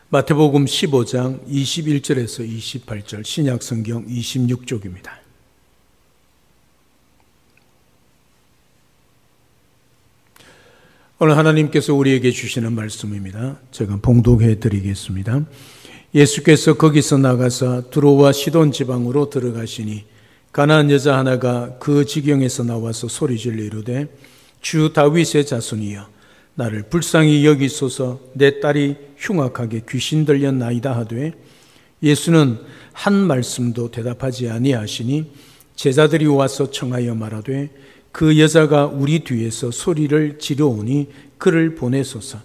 마태복음 15장 21절에서 28절, 신약성경 26쪽입니다. 오늘 하나님께서 우리에게 주시는 말씀입니다. 제가 봉독해 드리겠습니다. 예수께서 거기서 나가사 두로와 시돈 지방으로 들어가시니 가나안 여자 하나가 그 지경에서 나와서 소리질러 이르되 주 다윗의 자손이여 나를 불쌍히 여기소서 내 딸이 흉악하게 귀신 들렸나이다 하되 예수는 한 말씀도 대답하지 아니하시니 제자들이 와서 청하여 말하되 그 여자가 우리 뒤에서 소리를 지르오니 그를 보내소서.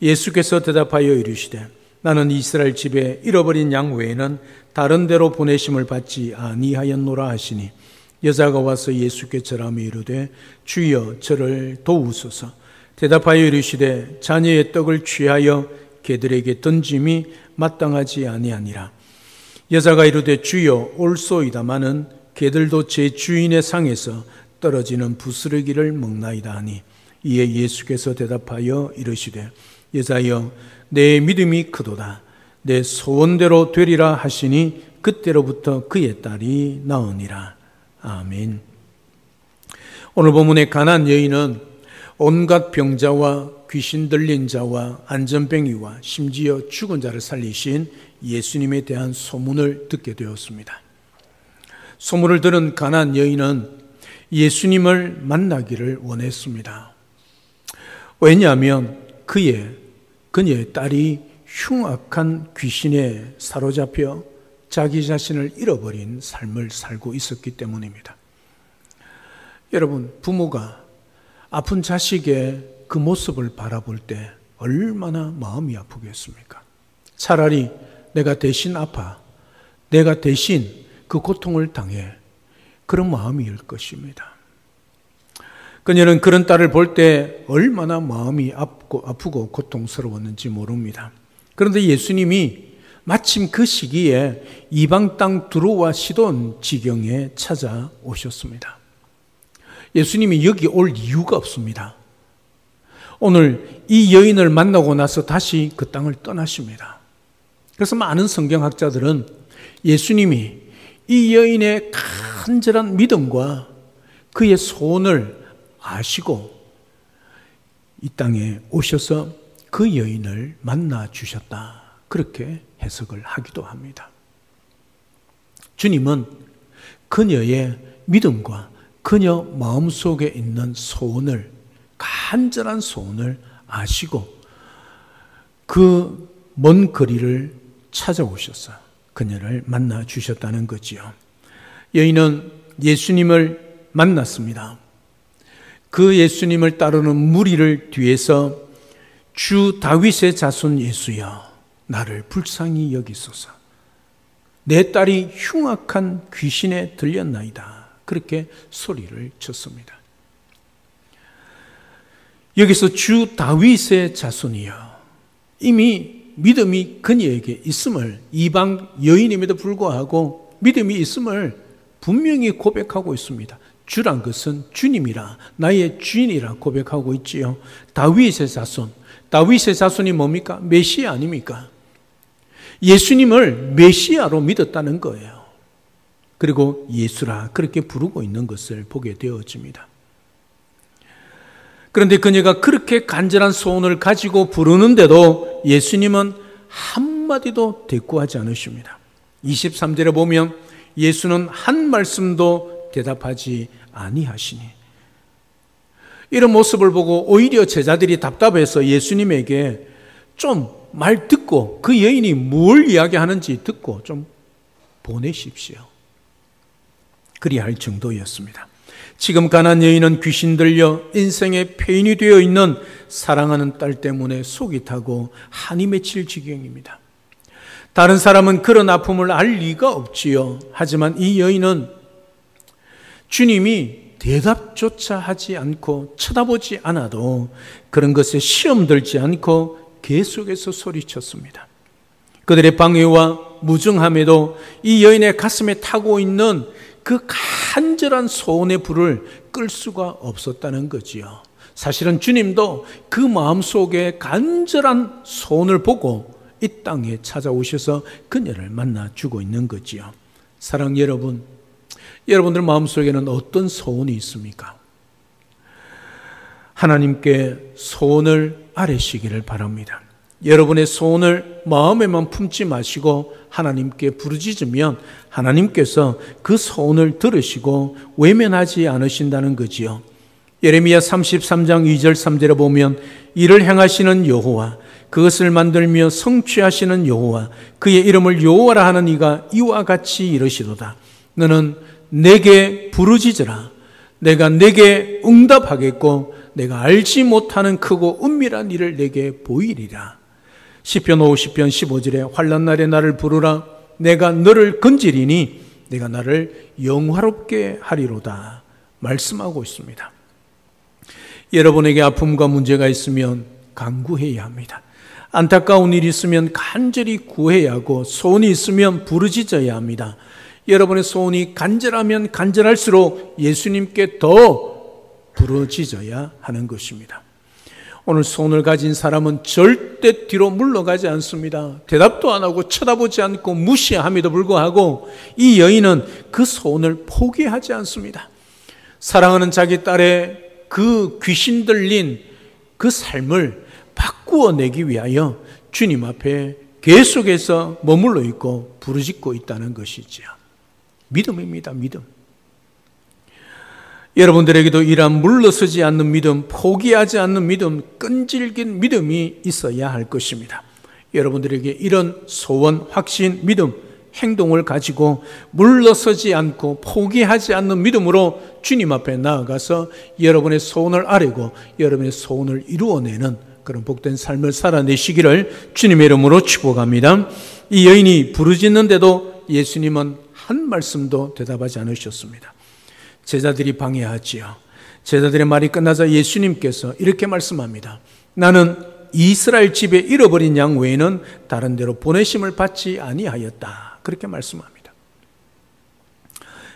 예수께서 대답하여 이르시되 나는 이스라엘 집에 잃어버린 양 외에는 다른 데로 보내심을 받지 아니하였노라 하시니 여자가 와서 예수께 절하며 이르되 주여 저를 도우소서. 대답하여 이르시되 자녀의 떡을 취하여 개들에게 던짐이 마땅하지 아니하니라. 여자가 이르되 주여 올소이다마는 개들도 제 주인의 상에서 떨어지는 부스러기를 먹나이다 하니 이에 예수께서 대답하여 이르시되 여자여 내 믿음이 크도다 내 소원대로 되리라 하시니 그때로부터 그의 딸이 나으니라. 아멘. 오늘 본문의 가나안 여인은 온갖 병자와 귀신 들린 자와 안전뱅이와 심지어 죽은 자를 살리신 예수님에 대한 소문을 듣게 되었습니다. 소문을 들은 가나안 여인은 예수님을 만나기를 원했습니다. 왜냐하면 그녀의 딸이 흉악한 귀신에 사로잡혀 자기 자신을 잃어버린 삶을 살고 있었기 때문입니다. 여러분, 부모가 아픈 자식의 그 모습을 바라볼 때 얼마나 마음이 아프겠습니까? 차라리 내가 대신 아파, 내가 대신 그 고통을 당해, 그런 마음일 것입니다. 그녀는 그런 딸을 볼 때 얼마나 마음이 아프고 고통스러웠는지 모릅니다. 그런데 예수님이 마침 그 시기에 이방 땅 두로와 시돈 지경에 찾아오셨습니다. 예수님이 여기 올 이유가 없습니다. 오늘 이 여인을 만나고 나서 다시 그 땅을 떠나십니다. 그래서 많은 성경학자들은 예수님이 이 여인의 간절한 믿음과 그의 소원을 아시고 이 땅에 오셔서 그 여인을 만나 주셨다. 그렇게 해석을 하기도 합니다. 주님은 그녀의 믿음과 그녀 마음속에 있는 소원을, 간절한 소원을 아시고 그 먼 거리를 찾아오셔서 그녀를 만나 주셨다는 거지요. 여인은 예수님을 만났습니다. 그 예수님을 따르는 무리를 뒤에서 주 다윗의 자손 예수여 나를 불쌍히 여기소서. 내 딸이 흉악한 귀신에 들렸나이다. 그렇게 소리를 쳤습니다. 여기서 주 다윗의 자손이여, 이미 믿음이 그녀에게 있음을, 이방 여인임에도 불구하고 믿음이 있음을 분명히 고백하고 있습니다. 주란 것은 주님이라, 나의 주인이라 고백하고 있지요. 다윗의 자손, 다윗의 자손이 뭡니까? 메시아 아닙니까? 예수님을 메시아로 믿었다는 거예요. 그리고 예수라 그렇게 부르고 있는 것을 보게 되어집니다. 그런데 그녀가 그렇게 간절한 소원을 가지고 부르는데도 예수님은 한마디도 대꾸하지 않으십니다. 23절에 보면 예수는 한 말씀도 대답하지 아니하시니, 이런 모습을 보고 오히려 제자들이 답답해서 예수님에게 좀 말 듣고 그 여인이 뭘 이야기하는지 듣고 좀 보내십시오. 그리할 정도였습니다. 지금 가나안 여인은 귀신 들려 인생의 폐인이 되어 있는 사랑하는 딸 때문에 속이 타고 한이 맺힐 지경입니다. 다른 사람은 그런 아픔을 알 리가 없지요. 하지만 이 여인은 주님이 대답조차 하지 않고 쳐다보지 않아도 그런 것에 시험 들지 않고 계속해서 소리쳤습니다. 그들의 방해와 무정함에도 이 여인의 가슴에 타고 있는 그 간절한 소원의 불을 끌 수가 없었다는 거지요. 사실은 주님도 그 마음속에 간절한 소원을 보고 이 땅에 찾아오셔서 그녀를 만나주고 있는 거지요. 사랑 여러분, 여러분들 마음속에는 어떤 소원이 있습니까? 하나님께 소원을 아뢰시기를 바랍니다. 여러분의 소원을 마음에만 품지 마시고 하나님께 부르짖으면 하나님께서 그 소원을 들으시고 외면하지 않으신다는 거지요. 예레미야 33장 2절 3절에 보면 이를 행하시는 여호와, 그것을 만들며 성취하시는 여호와, 그의 이름을 여호와라 하는 이가 이와 같이 이르시도다. 너는 내게 부르짖으라. 내가 내게 응답하겠고 내가 알지 못하는 크고 은밀한 일을 내게 보이리라. 시편 50편 15절에 환난 날에 나를 부르라. 내가 너를 건지리니 내가 나를 영화롭게 하리로다 말씀하고 있습니다. 여러분에게 아픔과 문제가 있으면 간구해야 합니다. 안타까운 일이 있으면 간절히 구해야 하고 소원이 있으면 부르짖어야 합니다. 여러분의 소원이 간절하면 간절할수록 예수님께 더 부르짖어야 하는 것입니다. 오늘 소원을 가진 사람은 절대 뒤로 물러가지 않습니다. 대답도 안 하고 쳐다보지 않고 무시함에도 불구하고 이 여인은 그 소원을 포기하지 않습니다. 사랑하는 자기 딸의 그 귀신 들린 그 삶을 바꾸어내기 위하여 주님 앞에 계속해서 머물러 있고 부르짖고 있다는 것이지요. 믿음입니다. 믿음. 여러분들에게도 이러한 물러서지 않는 믿음, 포기하지 않는 믿음, 끈질긴 믿음이 있어야 할 것입니다. 여러분들에게 이런 소원, 확신, 믿음, 행동을 가지고 물러서지 않고 포기하지 않는 믿음으로 주님 앞에 나아가서 여러분의 소원을 아뢰고 여러분의 소원을 이루어내는 그런 복된 삶을 살아내시기를 주님의 이름으로 축복합니다. 이 여인이 부르짖는데도 예수님은 한 말씀도 대답하지 않으셨습니다. 제자들이 방해하지요. 제자들의 말이 끝나자 예수님께서 이렇게 말씀합니다. 나는 이스라엘 집에 잃어버린 양 외에는 다른 데로 보내심을 받지 아니하였다. 그렇게 말씀합니다.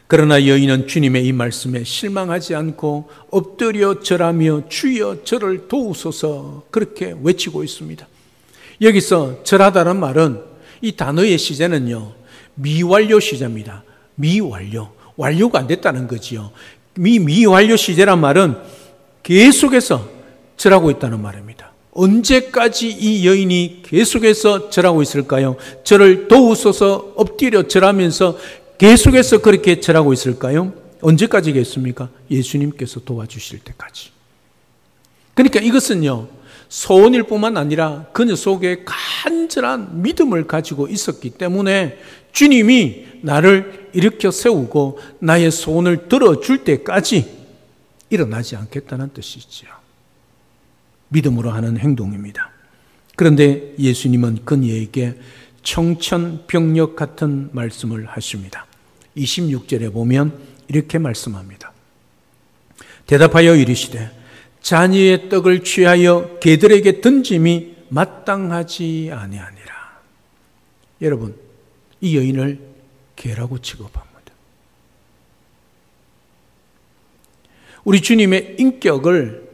그러나 여인은 주님의 이 말씀에 실망하지 않고 엎드려 절하며 주여 저를 도우소서 그렇게 외치고 있습니다. 여기서 절하다는 말은 이 단어의 시제는요, 미완료 시제입니다. 미완료. 완료가 안 됐다는 거지요. 미완료 시제란 말은 계속해서 절하고 있다는 말입니다. 언제까지 이 여인이 계속해서 절하고 있을까요? 저를 도우소서 엎드려 절하면서 계속해서 그렇게 절하고 있을까요? 언제까지겠습니까? 예수님께서 도와주실 때까지. 그러니까 이것은요, 소원일 뿐만 아니라 그녀 속에 간절한 믿음을 가지고 있었기 때문에 주님이 나를 일으켜 세우고 나의 소원을 들어줄 때까지 일어나지 않겠다는 뜻이지요. 믿음으로 하는 행동입니다. 그런데 예수님은 그녀에게 청천벽력 같은 말씀을 하십니다. 26절에 보면 이렇게 말씀합니다. 대답하여 이르시되 자녀의 떡을 취하여 개들에게 던짐이 마땅하지 아니하니라. 여러분, 이 여인을 개라고 취급합니다. 우리 주님의 인격을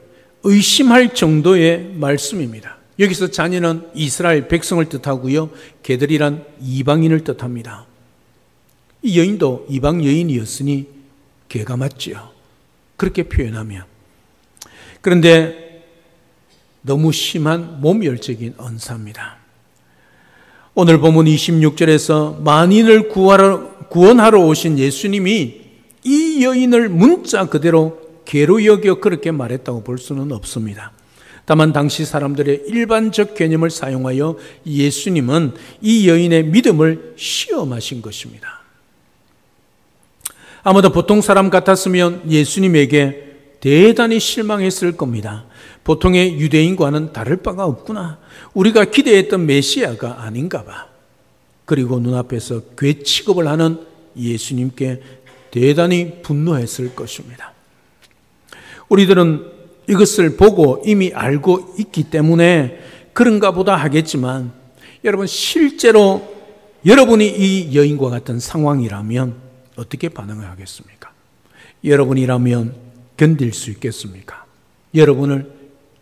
의심할 정도의 말씀입니다. 여기서 자녀는 이스라엘 백성을 뜻하고요, 개들이란 이방인을 뜻합니다. 이 여인도 이방 여인이었으니 개가 맞지요. 그렇게 표현하면. 그런데 너무 심한 모멸적인 언사입니다. 오늘 본문 26절에서 만인을 구원하러 오신 예수님이 이 여인을 문자 그대로 개로 여겨 그렇게 말했다고 볼 수는 없습니다. 다만 당시 사람들의 일반적 개념을 사용하여 예수님은 이 여인의 믿음을 시험하신 것입니다. 아마도 보통 사람 같았으면 예수님에게 대단히 실망했을 겁니다. 보통의 유대인과는 다를 바가 없구나. 우리가 기대했던 메시아가 아닌가 봐. 그리고 눈앞에서 괴 취급을 하는 예수님께 대단히 분노했을 것입니다. 우리들은 이것을 보고 이미 알고 있기 때문에 그런가 보다 하겠지만 여러분, 실제로 여러분이 이 여인과 같은 상황이라면 어떻게 반응을 하겠습니까? 여러분이라면 견딜 수 있겠습니까? 여러분을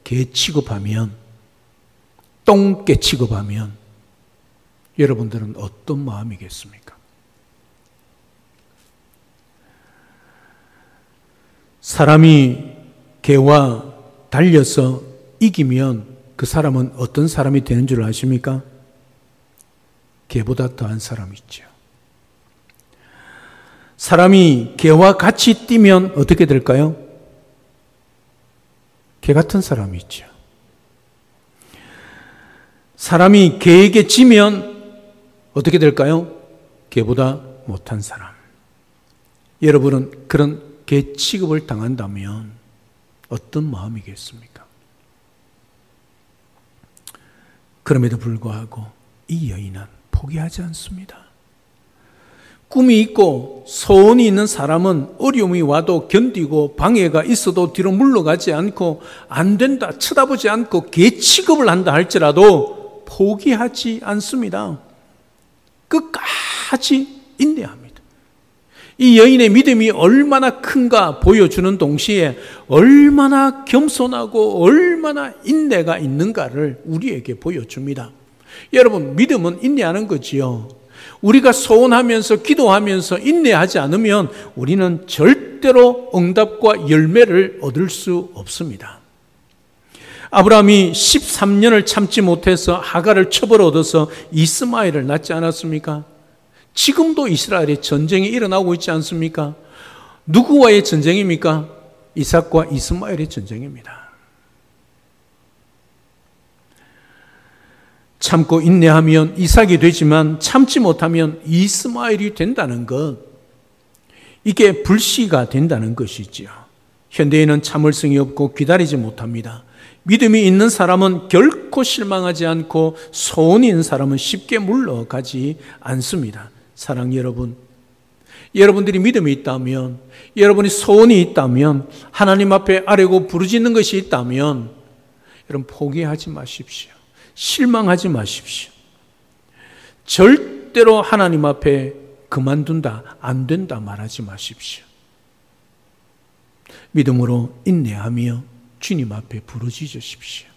개 취급하면, 똥개 취급하면 여러분들은 어떤 마음이겠습니까? 사람이 개와 달려서 이기면 그 사람은 어떤 사람이 되는 줄 아십니까? 개보다 더한 사람이 있죠. 사람이 개와 같이 뛰면 어떻게 될까요? 개 같은 사람이 있죠. 사람이 개에게 지면 어떻게 될까요? 개보다 못한 사람. 여러분은 그런 개 취급을 당한다면 어떤 마음이겠습니까? 그럼에도 불구하고 이 여인은 포기하지 않습니다. 꿈이 있고 소원이 있는 사람은 어려움이 와도 견디고 방해가 있어도 뒤로 물러가지 않고 안 된다, 쳐다보지 않고 개 취급을 한다 할지라도 포기하지 않습니다. 끝까지 인내합니다. 이 여인의 믿음이 얼마나 큰가 보여주는 동시에 얼마나 겸손하고 얼마나 인내가 있는가를 우리에게 보여줍니다. 여러분, 믿음은 인내하는 거지요. 우리가 소원하면서 기도하면서 인내하지 않으면 우리는 절대로 응답과 열매를 얻을 수 없습니다. 아브라함이 13년을 참지 못해서 하갈을 처벌 얻어서 이스마엘을 낳지 않았습니까? 지금도 이스라엘에 전쟁이 일어나고 있지 않습니까? 누구와의 전쟁입니까? 이삭과 이스마엘의 전쟁입니다. 참고 인내하면 이삭이 되지만 참지 못하면 이스마엘이 된다는 것, 이게 불씨가 된다는 것이지요. 현대인은 참을성이 없고 기다리지 못합니다. 믿음이 있는 사람은 결코 실망하지 않고 소원이 있는 사람은 쉽게 물러가지 않습니다. 사랑 여러분, 여러분들이 믿음이 있다면, 여러분이 소원이 있다면, 하나님 앞에 아뢰고 부르짖는 것이 있다면 여러분 포기하지 마십시오. 실망하지 마십시오. 절대로 하나님 앞에 그만둔다, 안 된다 말하지 마십시오. 믿음으로 인내하며 주님 앞에 부르짖으십시오.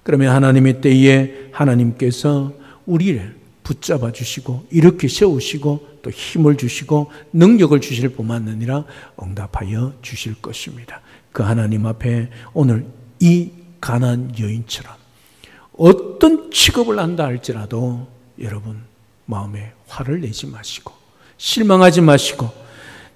그러면 하나님의 때에 하나님께서 우리를 붙잡아 주시고 일으켜 세우시고 또 힘을 주시고 능력을 주실 뿐만 아니라 응답하여 주실 것입니다. 그 하나님 앞에 오늘 이 가나안 여인처럼 어떤 취급을 한다 할지라도 여러분 마음에 화를 내지 마시고 실망하지 마시고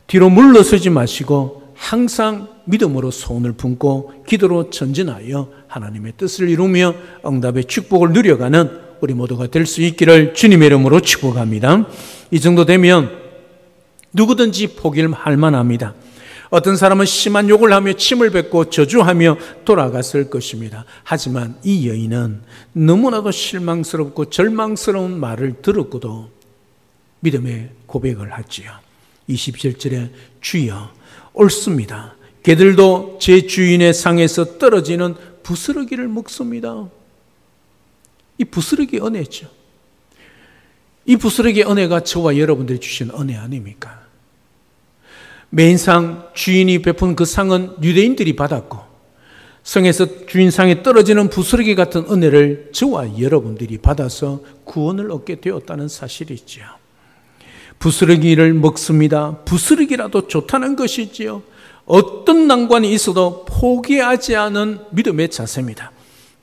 뒤로 물러서지 마시고 항상 믿음으로 소원을 품고 기도로 전진하여 하나님의 뜻을 이루며 응답의 축복을 누려가는 우리 모두가 될 수 있기를 주님의 이름으로 축복합니다. 이 정도 되면 누구든지 포기할 만합니다. 어떤 사람은 심한 욕을 하며 침을 뱉고 저주하며 돌아갔을 것입니다. 하지만 이 여인은 너무나도 실망스럽고 절망스러운 말을 들었고도 믿음의 고백을 하지요. 27절에 주여 옳습니다. 개들도 제 주인의 상에서 떨어지는 부스러기를 먹습니다. 이 부스러기 은혜죠. 이 부스러기 은혜가 저와 여러분들이 주신 은혜 아닙니까? 매인상 주인이 베푼 그 상은 유대인들이 받았고 성에서 주인상에 떨어지는 부스러기 같은 은혜를 저와 여러분들이 받아서 구원을 얻게 되었다는 사실이지요. 부스러기를 먹습니다. 부스러기라도 좋다는 것이지요. 어떤 난관이 있어도 포기하지 않은 믿음의 자세입니다.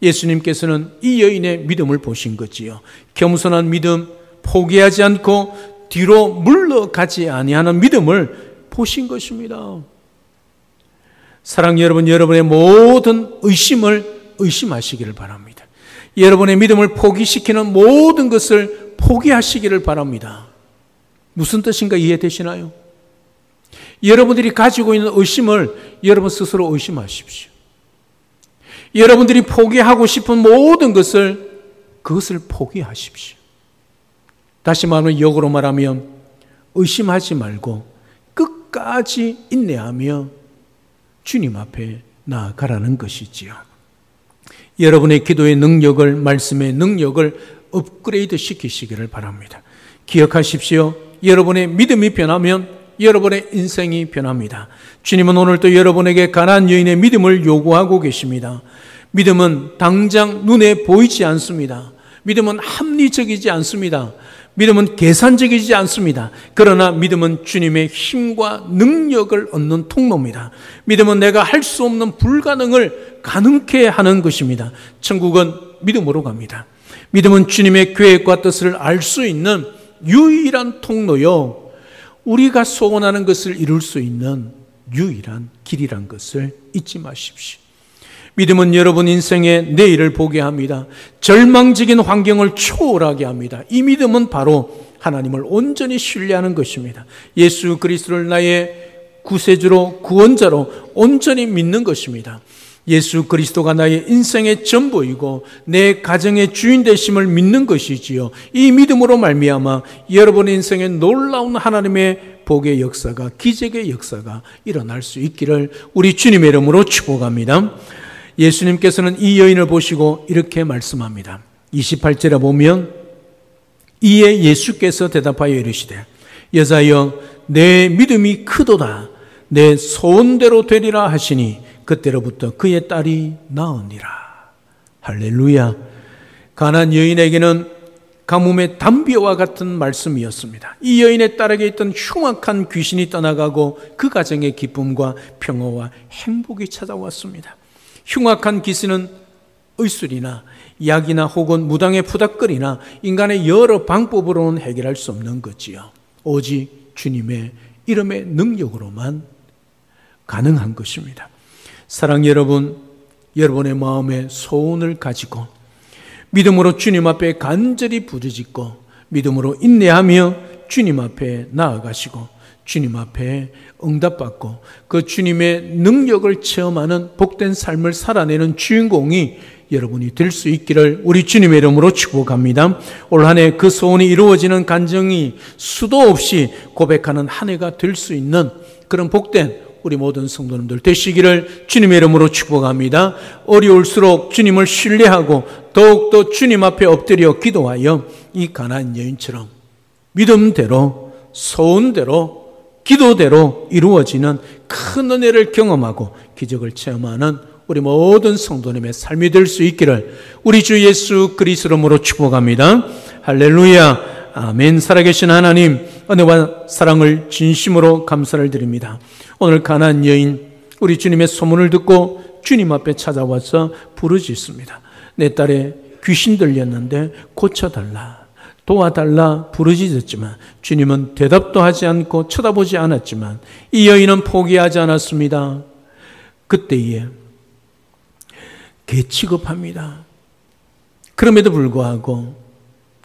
예수님께서는 이 여인의 믿음을 보신 거지요. 겸손한 믿음, 포기하지 않고 뒤로 물러가지 아니하는 믿음을 보신 것입니다. 사랑 여러분, 여러분의 모든 의심을 의심하시기를 바랍니다. 여러분의 믿음을 포기시키는 모든 것을 포기하시기를 바랍니다. 무슨 뜻인가 이해되시나요? 여러분들이 가지고 있는 의심을 여러분 스스로 의심하십시오. 여러분들이 포기하고 싶은 모든 그것을 포기하십시오. 다시 말하면 역으로 말하면 의심하지 말고 끝까지 인내하며 주님 앞에 나아가라는 것이지요. 여러분의 기도의 능력을, 말씀의 능력을 업그레이드 시키시기를 바랍니다. 기억하십시오. 여러분의 믿음이 변하면 여러분의 인생이 변합니다. 주님은 오늘도 여러분에게 가나안 여인의 믿음을 요구하고 계십니다. 믿음은 당장 눈에 보이지 않습니다. 믿음은 합리적이지 않습니다. 믿음은 계산적이지 않습니다. 그러나 믿음은 주님의 힘과 능력을 얻는 통로입니다. 믿음은 내가 할 수 없는 불가능을 가능케 하는 것입니다. 천국은 믿음으로 갑니다. 믿음은 주님의 계획과 뜻을 알 수 있는 유일한 통로요, 우리가 소원하는 것을 이룰 수 있는 유일한 길이란 것을 잊지 마십시오. 믿음은 여러분 인생의 내일을 보게 합니다. 절망적인 환경을 초월하게 합니다. 이 믿음은 바로 하나님을 온전히 신뢰하는 것입니다. 예수 그리스도를 나의 구세주로, 구원자로 온전히 믿는 것입니다. 예수 그리스도가 나의 인생의 전부이고 내 가정의 주인 되심을 믿는 것이지요. 이 믿음으로 말미암아 여러분의 인생에 놀라운 하나님의 복의 역사가, 기적의 역사가 일어날 수 있기를 우리 주님의 이름으로 축복합니다. 예수님께서는 이 여인을 보시고 이렇게 말씀합니다. 28절에 보면, 이에 예수께서 대답하여 이르시되 여자여 내 믿음이 크도다, 내 소원대로 되리라 하시니 그때로부터 그의 딸이 나으니라. 할렐루야. 가난 여인에게는 가뭄의 담비와 같은 말씀이었습니다. 이 여인의 딸에게 있던 흉악한 귀신이 떠나가고 그 가정의 기쁨과 평화와 행복이 찾아왔습니다. 흉악한 귀신은 의술이나 약이나 혹은 무당의 푸닥거리나 인간의 여러 방법으로는 해결할 수 없는 거지요. 오직 주님의 이름의 능력으로만 가능한 것입니다. 사랑 여러분, 여러분의 마음에 소원을 가지고 믿음으로 주님 앞에 간절히 부르짖고 믿음으로 인내하며 주님 앞에 나아가시고 주님 앞에 응답받고 그 주님의 능력을 체험하는 복된 삶을 살아내는 주인공이 여러분이 될 수 있기를 우리 주님의 이름으로 축복합니다. 올 한 해 그 소원이 이루어지는 간증이 수도 없이 고백하는 한 해가 될 수 있는 그런 복된 우리 모든 성도님들 되시기를 주님의 이름으로 축복합니다. 어려울수록 주님을 신뢰하고 더욱더 주님 앞에 엎드려 기도하여 이 가나안 여인처럼 믿음대로, 소원대로, 기도대로 이루어지는 큰 은혜를 경험하고 기적을 체험하는 우리 모든 성도님의 삶이 될 수 있기를 우리 주 예수 그리스도 이름으로 축복합니다. 할렐루야. 아멘. 살아계신 하나님, 은혜와 사랑을 진심으로 감사를 드립니다. 오늘 가나안 여인, 우리 주님의 소문을 듣고 주님 앞에 찾아와서 부르짖습니다. 내 딸의 귀신 들렸는데 고쳐달라, 도와달라 부르짖었지만 주님은 대답도 하지 않고 쳐다보지 않았지만 이 여인은 포기하지 않았습니다. 그때에 개취급합니다. 그럼에도 불구하고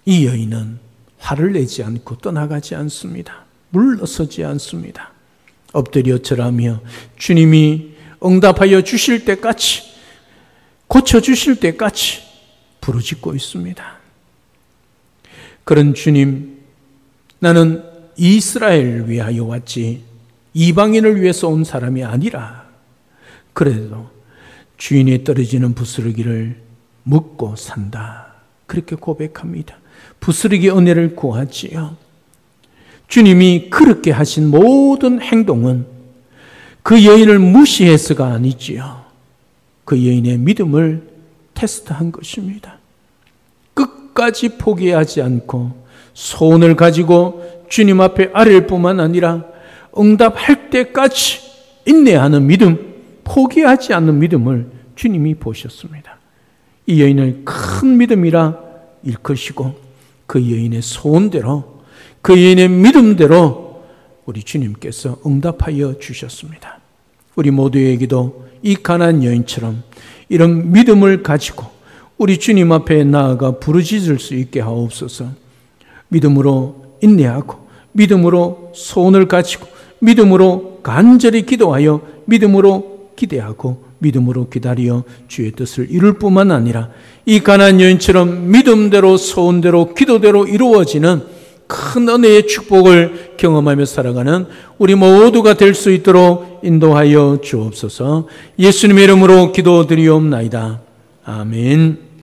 이 여인은 화를 내지 않고 떠나가지 않습니다. 물러서지 않습니다. 엎드려 절하며 주님이 응답하여 주실 때까지, 고쳐주실 때까지 부르짖고 있습니다. 그런 주님, 나는 이스라엘을 위하여 왔지 이방인을 위해서 온 사람이 아니라, 그래도 주인이 떨어지는 부스러기를 먹고 산다, 그렇게 고백합니다. 부스러기 은혜를 구하지요. 주님이 그렇게 하신 모든 행동은 그 여인을 무시해서가 아니지요. 그 여인의 믿음을 테스트한 것입니다. 끝까지 포기하지 않고 소원을 가지고 주님 앞에 아뢰일 뿐만 아니라 응답할 때까지 인내하는 믿음, 포기하지 않는 믿음을 주님이 보셨습니다. 이 여인을 큰 믿음이라 일컫으시고 그 여인의 소원대로, 그 여인의 믿음대로 우리 주님께서 응답하여 주셨습니다. 우리 모두에게도 이 가나안 여인처럼 이런 믿음을 가지고 우리 주님 앞에 나아가 부르짖을 수 있게 하옵소서. 믿음으로 인내하고 믿음으로 소원을 가지고 믿음으로 간절히 기도하여 믿음으로 기대하고 믿음으로 기다려 주의 뜻을 이룰 뿐만 아니라 이 가나안 여인처럼 믿음대로 소원대로 기도대로 이루어지는 큰 은혜의 축복을 경험하며 살아가는 우리 모두가 될 수 있도록 인도하여 주옵소서. 예수님의 이름으로 기도드리옵나이다. 아멘.